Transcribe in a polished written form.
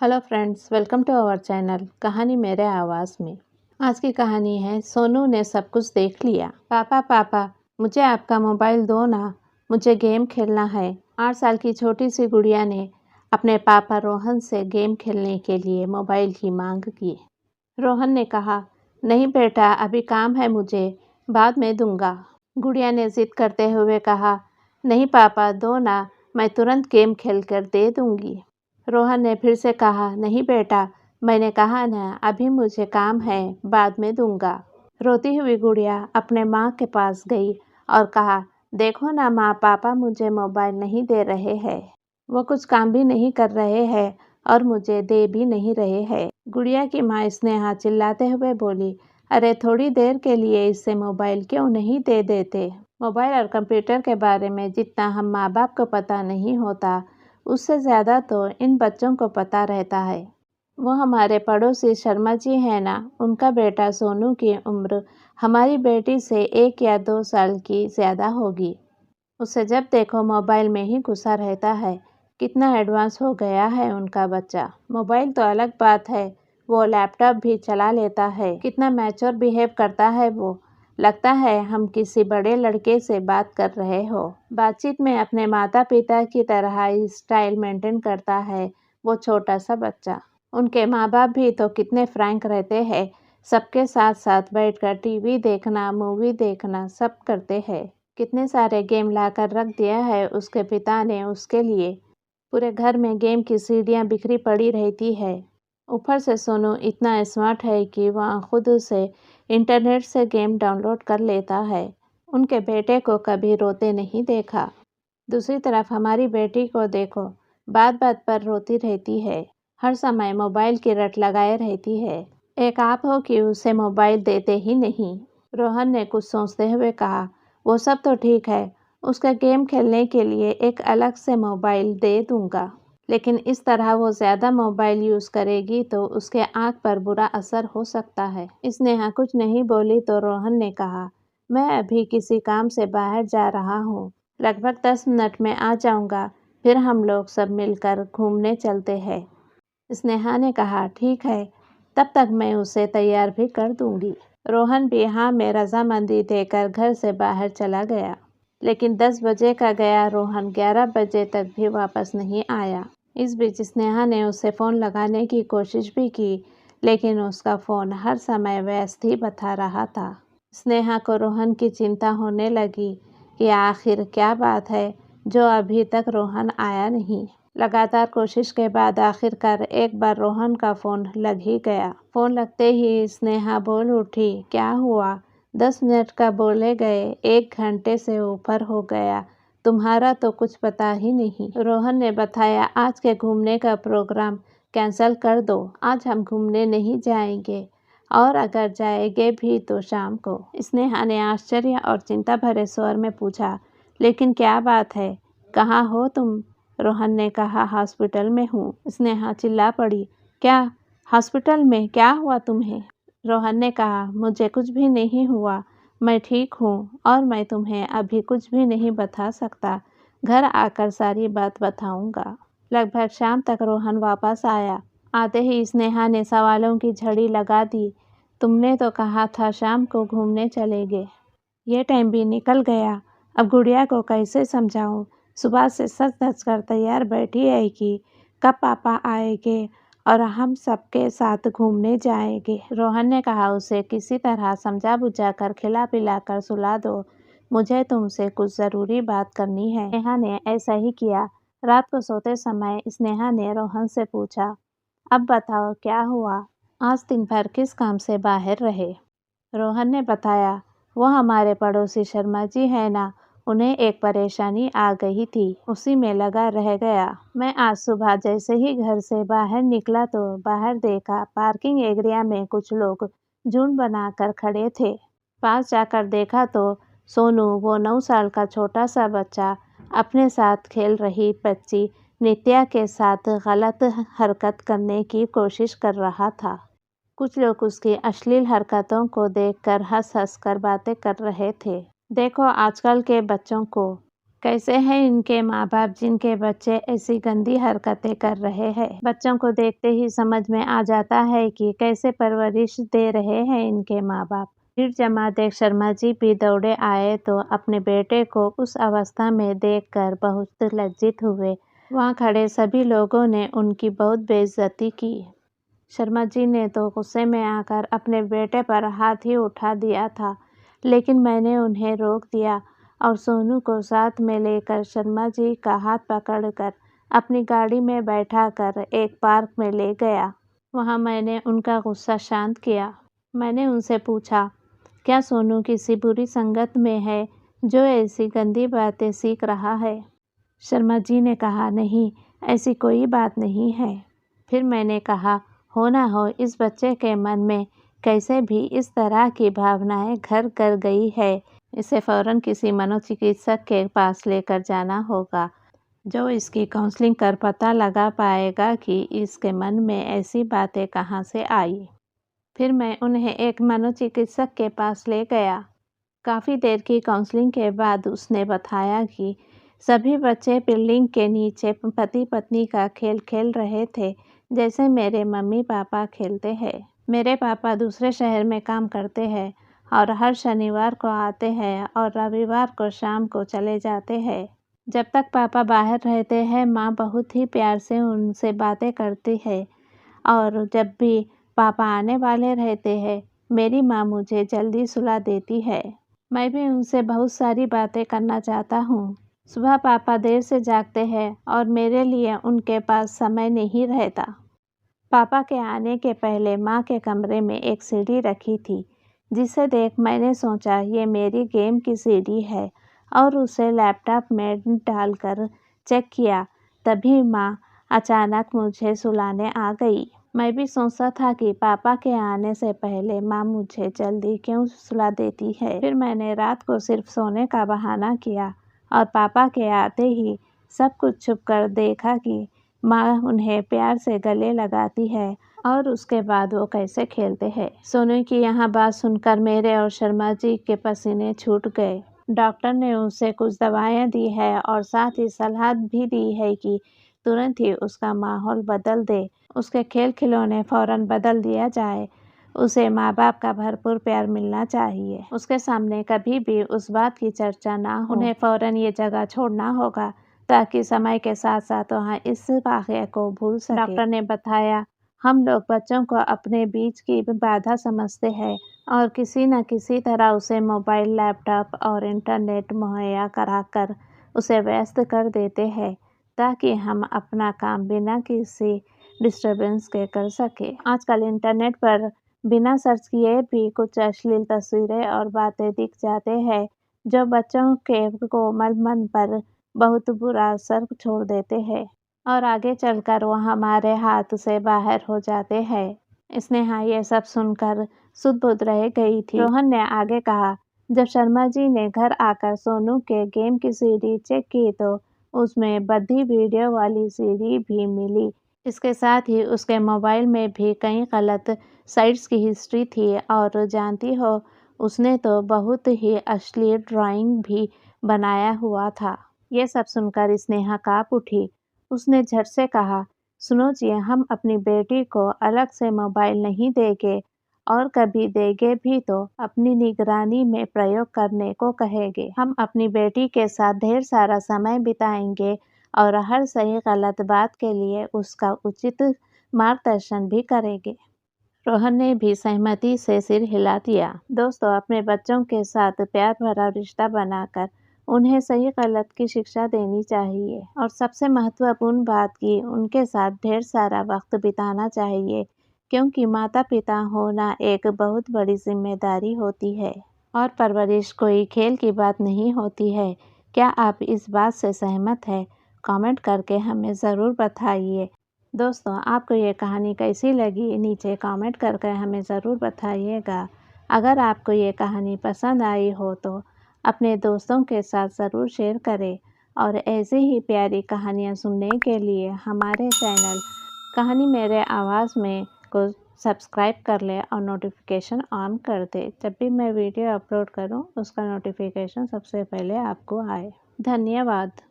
Hello friends, welcome to our channel कहानी मेरे आवाज़ में। आज की कहानी है सोनू ने सब कुछ देख लिया। पापा पापा मुझे आपका मोबाइल दो ना, मुझे गेम खेलना है। 8 साल की छोटी सी गुड़िया ने अपने पापा रोहन से गेम खेलने के लिए मोबाइल की मांग की। रोहन ने कहा, नहीं बेटा, अभी काम है मुझे, बाद में दूंगा। गुड़िया ने जिद करते हुए कहा, नहीं पापा दो ना, मैं तुरंत गेम खेलकर दे दूंगी। रोहन ने फिर से कहा, नहीं बेटा, मैंने कहा ना, अभी मुझे काम है, बाद में दूंगा। रोती हुई गुड़िया अपने माँ के पास गई और कहा, देखो ना माँ, पापा मुझे मोबाइल नहीं दे रहे हैं। वो कुछ काम भी नहीं कर रहे हैं और मुझे दे भी नहीं रहे हैं। गुड़िया की माँ स्नेहा चिल्लाते हुए बोली, अरे थोड़ी देर के लिए इससे मोबाइल क्यों नहीं दे देते। मोबाइल और कंप्यूटर के बारे में जितना हम माँ बाप को पता नहीं होता, उससे ज़्यादा तो इन बच्चों को पता रहता है। वो हमारे पड़ोसी शर्मा जी हैं ना, उनका बेटा सोनू की उम्र हमारी बेटी से 1 या 2 साल की ज़्यादा होगी। उसे जब देखो मोबाइल में ही घुसा रहता है। कितना एडवांस हो गया है उनका बच्चा। मोबाइल तो अलग बात है, वो लैपटॉप भी चला लेता है। कितना मैच्योर बिहेव करता है वो। लगता है हम किसी बड़े लड़के से बात कर रहे हो। बातचीत में अपने माता पिता की तरह स्टाइल मेंटेन करता है वो छोटा सा बच्चा। उनके माँ बाप भी तो कितने फ्रैंक रहते हैं। सबके साथ साथ बैठकर टीवी देखना, मूवी देखना सब करते हैं। कितने सारे गेम लाकर रख दिया है उसके पिता ने उसके लिए। पूरे घर में गेम की सीढ़ियाँ बिखरी पड़ी रहती है। ऊपर से सोनू इतना स्मार्ट है कि वह खुद से इंटरनेट से गेम डाउनलोड कर लेता है। उनके बेटे को कभी रोते नहीं देखा। दूसरी तरफ हमारी बेटी को देखो, बात बात पर रोती रहती है। हर समय मोबाइल की रट लगाए रहती है। एक आप हो कि उसे मोबाइल देते ही नहीं। रोहन ने कुछ सोचते हुए कहा, वो सब तो ठीक है, उसका गेम खेलने के लिए एक अलग से मोबाइल दे दूंगा, लेकिन इस तरह वो ज़्यादा मोबाइल यूज़ करेगी तो उसके आँख पर बुरा असर हो सकता है। स्नेहा कुछ नहीं बोली तो रोहन ने कहा, मैं अभी किसी काम से बाहर जा रहा हूँ, लगभग 10 मिनट में आ जाऊँगा, फिर हम लोग सब मिलकर घूमने चलते हैं। स्नेहा ने कहा, ठीक है, तब तक मैं उसे तैयार भी कर दूंगी। रोहन भी हाँ में रजामंदी देकर घर से बाहर चला गया, लेकिन 10 बजे का गया रोहन 11 बजे तक भी वापस नहीं आया। इस बीच स्नेहा ने उसे फ़ोन लगाने की कोशिश भी की, लेकिन उसका फ़ोन हर समय व्यस्त ही बता रहा था। स्नेहा को रोहन की चिंता होने लगी कि आखिर क्या बात है जो अभी तक रोहन आया नहीं। लगातार कोशिश के बाद आखिरकार एक बार रोहन का फ़ोन लग ही गया। फ़ोन लगते ही स्नेहा बोल उठी, क्या हुआ? 10 मिनट का बोले गए, 1 घंटे से ऊपर हो गया, तुम्हारा तो कुछ पता ही नहीं। रोहन ने बताया, आज के घूमने का प्रोग्राम कैंसिल कर दो, आज हम घूमने नहीं जाएंगे, और अगर जाएंगे भी तो शाम को। स्नेहा ने आश्चर्य और चिंता भरे स्वर में पूछा, लेकिन क्या बात है, कहाँ हो तुम? रोहन ने कहा, हॉस्पिटल में हूँ। स्नेहा चिल्ला पड़ी, क्या हॉस्पिटल में? क्या हुआ तुम्हें? रोहन ने कहा, मुझे कुछ भी नहीं हुआ, मैं ठीक हूँ और मैं तुम्हें अभी कुछ भी नहीं बता सकता, घर आकर सारी बात बताऊंगा। लगभग शाम तक रोहन वापस आया। आते ही स्नेहा ने सवालों की झड़ी लगा दी, तुमने तो कहा था शाम को घूमने चलेंगे, ये टाइम भी निकल गया, अब गुड़िया को कैसे समझाऊं? सुबह से सच धज कर तैयार बैठी है कि कब पापा आएंगे और हम सबके साथ घूमने जाएंगे। रोहन ने कहा, उसे किसी तरह समझा बुझा कर खिला पिला कर सुला दो, मुझे तुमसे कुछ ज़रूरी बात करनी है। स्नेहा ने ऐसा ही किया। रात को सोते समय स्नेहा ने रोहन से पूछा, अब बताओ क्या हुआ, आज दिन भर किस काम से बाहर रहे? रोहन ने बताया, वो हमारे पड़ोसी शर्मा जी है ना, उन्हें एक परेशानी आ गई थी, उसी में लगा रह गया। मैं आज सुबह जैसे ही घर से बाहर निकला तो बाहर देखा पार्किंग एरिया में कुछ लोग झुंड बनाकर खड़े थे। पास जाकर देखा तो सोनू, वो 9 साल का छोटा सा बच्चा, अपने साथ खेल रही बच्ची नित्या के साथ गलत हरकत करने की कोशिश कर रहा था। कुछ लोग उसकी अश्लील हरकतों को देखकर हंस हंस कर बातें कर रहे थे। देखो आजकल के बच्चों को कैसे हैं इनके माँ बाप जिनके बच्चे ऐसी गंदी हरकतें कर रहे हैं। बच्चों को देखते ही समझ में आ जाता है कि कैसे परवरिश दे रहे हैं इनके माँ बाप। भीड़ जमा देख शर्मा जी भी दौड़े आए तो अपने बेटे को उस अवस्था में देखकर बहुत लज्जित हुए। वहाँ खड़े सभी लोगों ने उनकी बहुत बेइज्जती की। शर्मा जी ने तो गुस्से में आकर अपने बेटे पर हाथ ही उठा दिया था, लेकिन मैंने उन्हें रोक दिया और सोनू को साथ में लेकर शर्मा जी का हाथ पकड़कर अपनी गाड़ी में बैठाकर एक पार्क में ले गया। वहाँ मैंने उनका गुस्सा शांत किया। मैंने उनसे पूछा, क्या सोनू किसी बुरी संगत में है जो ऐसी गंदी बातें सीख रहा है? शर्मा जी ने कहा, नहीं, ऐसी कोई बात नहीं है। फिर मैंने कहा, हो ना हो इस बच्चे के मन में कैसे भी इस तरह की भावनाएं घर कर गई है, इसे फ़ौरन किसी मनोचिकित्सक के पास लेकर जाना होगा, जो इसकी काउंसलिंग कर पता लगा पाएगा कि इसके मन में ऐसी बातें कहाँ से आई। फिर मैं उन्हें एक मनोचिकित्सक के पास ले गया। काफ़ी देर की काउंसलिंग के बाद उसने बताया कि सभी बच्चे बिल्डिंग के नीचे पति पत्नी का खेल खेल रहे थे, जैसे मेरे मम्मी पापा खेलते हैं। मेरे पापा दूसरे शहर में काम करते हैं और हर शनिवार को आते हैं और रविवार को शाम को चले जाते हैं। जब तक पापा बाहर रहते हैं माँ बहुत ही प्यार से उनसे बातें करती है और जब भी पापा आने वाले रहते हैं मेरी माँ मुझे जल्दी सुला देती है। मैं भी उनसे बहुत सारी बातें करना चाहता हूँ। सुबह पापा देर से जागते हैं और मेरे लिए उनके पास समय नहीं रहता। पापा के आने के पहले माँ के कमरे में एक सीडी रखी थी, जिसे देख मैंने सोचा ये मेरी गेम की सीडी है और उसे लैपटॉप में डालकर चेक किया। तभी माँ अचानक मुझे सुलाने आ गई। मैं भी सोचता था कि पापा के आने से पहले माँ मुझे जल्दी क्यों सुला देती है। फिर मैंने रात को सिर्फ सोने का बहाना किया और पापा के आते ही सब कुछ छुप कर देखा कि माँ उन्हें प्यार से गले लगाती है और उसके बाद वो कैसे खेलते हैं। सोनू की यह बात सुनकर मेरे और शर्मा जी के पसीने छूट गए। डॉक्टर ने उसे कुछ दवाएं दी है और साथ ही सलाह भी दी है कि तुरंत ही उसका माहौल बदल दे, उसके खेल खिलौने फ़ौरन बदल दिया जाए। उसे माँ बाप का भरपूर प्यार मिलना चाहिए। उसके सामने कभी भी उस बात की चर्चा ना हो। उन्हें फ़ौरन ये जगह छोड़ना होगा ताकि समय के साथ साथ वहाँ इस वाक़ये को भूल सके। डॉक्टर ने बताया, हम लोग बच्चों को अपने बीच की बाधा समझते हैं और किसी न किसी तरह उसे मोबाइल, लैपटॉप और इंटरनेट मुहैया कराकर उसे व्यस्त कर देते हैं ताकि हम अपना काम बिना किसी डिस्टर्बेंस के कर सकें। आजकल इंटरनेट पर बिना सर्च किए भी कुछ अश्लील तस्वीरें और बातें दिख जाते हैं जो बच्चों के कोमल मन पर बहुत बुरा असर छोड़ देते हैं और आगे चलकर वो हमारे हाथ से बाहर हो जाते हैं। स्नेहा ये सब सुनकर सुध-बुध रह गई थी। रोहन ने आगे कहा, जब शर्मा जी ने घर आकर सोनू के गेम की सीडी चेक की तो उसमें बद्धी वीडियो वाली सीडी भी मिली। इसके साथ ही उसके मोबाइल में भी कई गलत साइट्स की हिस्ट्री थी और जानती हो उसने तो बहुत ही अश्लील ड्राइंग भी बनाया हुआ था। ये सब सुनकर स्नेहा काँप उठी। उसने झट से कहा, सुनो जी, हम अपनी बेटी को अलग से मोबाइल नहीं देंगे और कभी देंगे भी तो अपनी निगरानी में प्रयोग करने को कहेंगे। हम अपनी बेटी के साथ ढेर सारा समय बिताएंगे और हर सही गलत बात के लिए उसका उचित मार्गदर्शन भी करेंगे। रोहन ने भी सहमति से सिर हिला दिया। दोस्तों, अपने बच्चों के साथ प्यार भरा रिश्ता बनाकर उन्हें सही गलत की शिक्षा देनी चाहिए और सबसे महत्वपूर्ण बात कि उनके साथ ढेर सारा वक्त बिताना चाहिए, क्योंकि माता पिता होना एक बहुत बड़ी जिम्मेदारी होती है और परवरिश कोई खेल की बात नहीं होती है। क्या आप इस बात से सहमत हैं? कमेंट करके हमें ज़रूर बताइए। दोस्तों, आपको ये कहानी कैसी लगी नीचे कमेंट करके हमें ज़रूर बताइएगा। अगर आपको ये कहानी पसंद आई हो तो अपने दोस्तों के साथ ज़रूर शेयर करें और ऐसी ही प्यारी कहानियाँ सुनने के लिए हमारे चैनल कहानी मेरे आवाज़ में को सब्सक्राइब कर लें और नोटिफिकेशन ऑन कर दें। जब भी मैं वीडियो अपलोड करूं उसका नोटिफिकेशन सबसे पहले आपको आए। धन्यवाद।